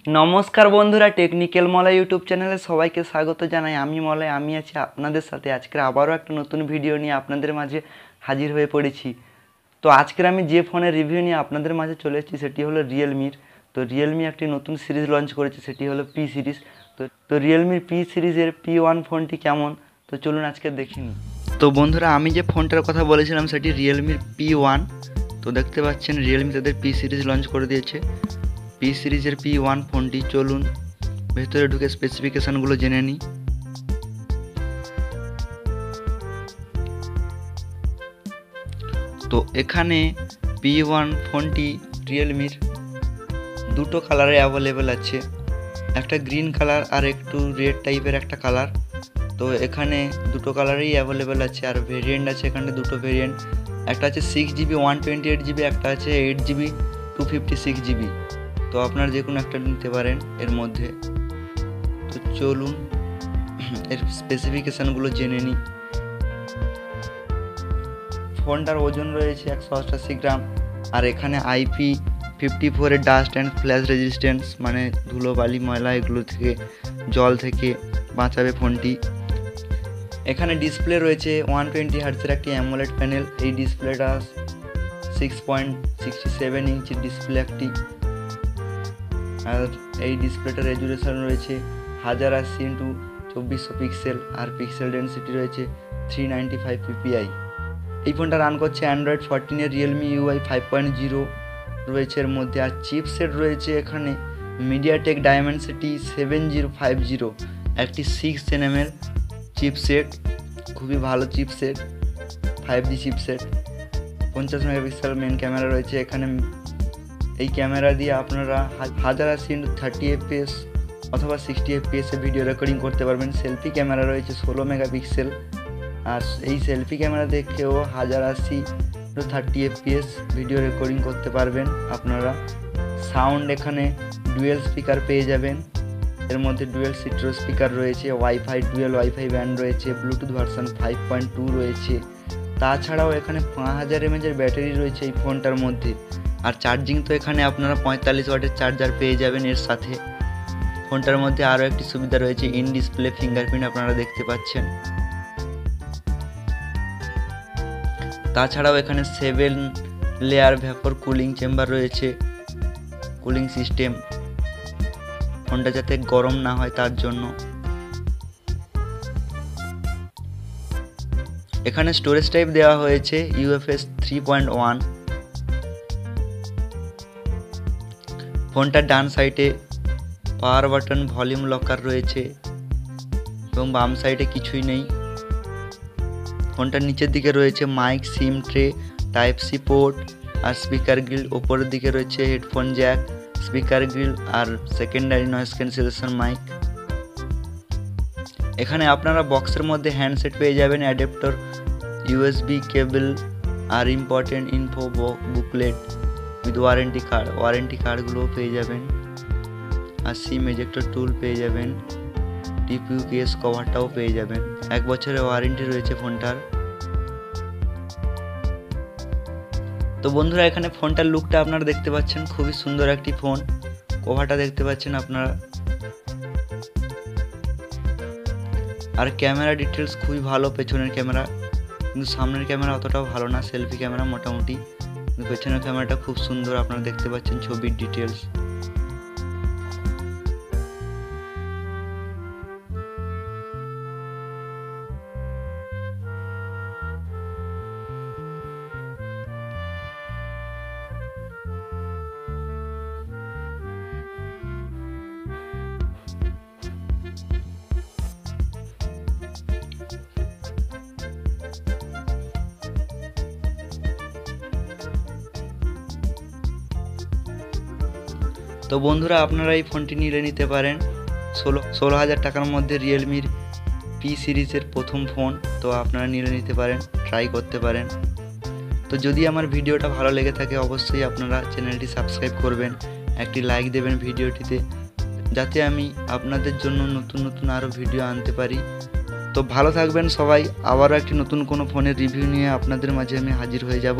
নমস্কার বন্ধুরা, technical Malay YouTube চ্যানেলে সবাইকে স্বাগত জানাই। আমি মলয়, আমি আছি আপনাদের সাথে। আজকের আবারও একটা নতুন ভিডিও নিয়ে আপনাদের মাঝে হাজির হয়ে পড়েছি। তো আজকের আমি যে ফোনের রিভিউ নিয়ে আপনাদের মাঝে চলে এসেছি সেটি হলো রিয়েলমির। তো রিয়েলমি একটি নতুন সিরিজ লঞ্চ করেছে, সেটি হলো পি সিরিজ। তো রিয়েলমির পি সিরিজের P1 ফোনটি কেমন, তো চলুন আজকে দেখে নিই। তো বন্ধুরা, আমি যে ফোনটার কথা বলেছিলাম সেটি রিয়েলমির P1। তো দেখতে পাচ্ছেন রিয়েলমি তাদের পি সিরিজ লঞ্চ করে দিয়েছে। পি সিরিজের P1 ফোনটি, চলুন ভেতরে ঢুকে স্পেসিফিকেশানগুলো জেনে নিই। তো এখানে P1 ফোনটি রিয়েলমির দুটো কালারে অ্যাভেলেবেল আছে, একটা গ্রিন কালার আর একটু রেড টাইপের একটা কালার। তো এখানে দুটো কালারেই অ্যাভেলেবেল আছে, আর ভেরিয়েন্ট আছে এখানে দুটো ভেরিয়েন্ট, একটা আছে 6GB 128GB, একটা আছে 8GB 256GB। তো আপনার যে কোনো একটা নিতে পারেন এর মধ্যে। তো চলুন এর স্পেসিফিকেশানগুলো জেনে নিই। ফোনটার ওজন রয়েছে 188 গ্রাম, আর এখানে IP54 এর ডাস্ট অ্যান্ড ফ্ল্যাশ রেজিস্ট্যান্স, মানে ধুলো বালি ময়লা এগুলো থেকে, জল থেকে বাঁচাবে ফোনটি। এখানে ডিসপ্লে রয়েছে 120 হার্টজের একটি অ্যামোলেড প্যানেল। এই ডিসপ্লেটা 6.67 ইঞ্চির ডিসপ্লে একটি, আর এই ডিসপ্লেটার রেজুলেশন রয়েছে 1080x2400 পিক্সেল, আর পিক্সেল ডেন্সিটি রয়েছে 395 ppi। এই ফোনটা রান করছে অ্যান্ড্রয়েড 14 এর রিয়েলমি UI 5.0 রয়েছে এর মধ্যে। আর চিপসেট রয়েছে এখানে মিডিয়াটেক ডায়মেনসিটি 7050, একটি 6nm এর চিপসেট, খুবই ভালো chipset, 5G chipset. 50 megapixel main camera রয়েছে এখানে। এই ক্যামেরা দিয়ে আপনারা 1080x30 fps অথবা 60 fps এ ভিডিও রেকর্ডিং করতে পারবেন। সেলফি ক্যামেরা রয়েছে 16 মেগাপিক্সেল, আর এই সেলফি ক্যামেরা দেখেও 1080x30 fps ভিডিও রেকর্ডিং করতে পারবেন আপনারা। সাউন্ড এখানে ডুয়েল স্পিকার পেয়ে যাবেন, এর মধ্যে ডুয়েল সিট্রো স্পিকার রয়েছে, ডুয়েল ওয়াইফাই ব্যান্ড রয়েছে, ব্লুটুথ ভার্সন 5.2 রয়েছে। তাছাড়াও এখানে 5000 mAh এর ব্যাটারি রয়েছে এই ফোনটার মধ্যে। আর চার্জিং তো এখানে আপনারা 45 ওয়াটের চার্জার পেয়ে যাবেন এর সাথে। ফোনটার মধ্যে আরও একটি সুবিধা রয়েছে, ইন ডিসপ্লে ফিঙ্গারপ্রিন্ট আপনারা দেখতে পাচ্ছেন। তাছাড়াও এখানে 7 লেয়ার ভ্যাপর কুলিং চেম্বার রয়েছে, কুলিং সিস্টেম, ফোনটা যাতে গরম না হয় তার জন্য। এখানে স্টোরেজ টাইপ দেওয়া হয়েছে UFS 3.1। ফোনটার ডান সাইডে পাওয়ার বাটন, ভলিউম লকার রয়েছে, এবং বাম সাইডে কিছুই নেই। ফোনটার নিচের দিকে রয়েছে mic, SIM tray, type C port, আর স্পিকার গ্রিল। ওপরের দিকে রয়েছে হেডফোন জ্যাক, স্পিকার গ্রিল, আর সেকেন্ডারি নয়েজ ক্যান্সেলেশন মাইক। এখানে আপনারা বক্সের মধ্যে হ্যান্ডসেট পেয়ে যাবেন, অ্যাডাপ্টার, USB কেবল, আর important info booklet with warranty কার্ডগুলোও পেয়ে যাবেন, আর সিম এজেক্টর টুল পেয়ে যাবেন, TPU কেস কভারটাও পেয়ে যাবেন। 1 বছরের ওয়ারেন্টি রয়েছে ফোনটার। তো বন্ধুরা, এখানে ফোনটার লুকটা আপনারা দেখতে পাচ্ছেন, খুবই সুন্দর একটি ফোন। কভারটা দেখতে পাচ্ছেন আপনারা, আর ক্যামেরা ডিটেলস খুবই ভালো। পেছনের ক্যামেরা, কিন্তু সামনের ক্যামেরা অতটাও ভালো না। সেলফি ক্যামেরা মোটামুটি, কিন্তু পেছনের ক্যামেরাটা খুব সুন্দর, আপনারা দেখতে পাচ্ছেন ছবির ডিটেলস। তো বন্ধুরা, আপনারা এই ফোনটি নিতে পারেন 16,000 টাকার মধ্যে রিয়েলমির পি সিরিজের প্রথম ফোন। তো আপনারা নিতে পারেন, ট্রাই করতে পারেন। তো যদি আমার ভিডিওটা ভালো লেগে থাকে অবশ্যই আপনারা চ্যানেলটি সাবস্ক্রাইব করবেন, একটি লাইক দেবেন ভিডিওটিতে, যাতে আমি আপনাদের জন্য নতুন আরও ভিডিও আনতে পারি। তো ভালো থাকবেন সবাই। আবারও একটি নতুন কোনো ফোনের রিভিউ নিয়ে আপনাদের মাঝে আমি হাজির হয়ে যাব।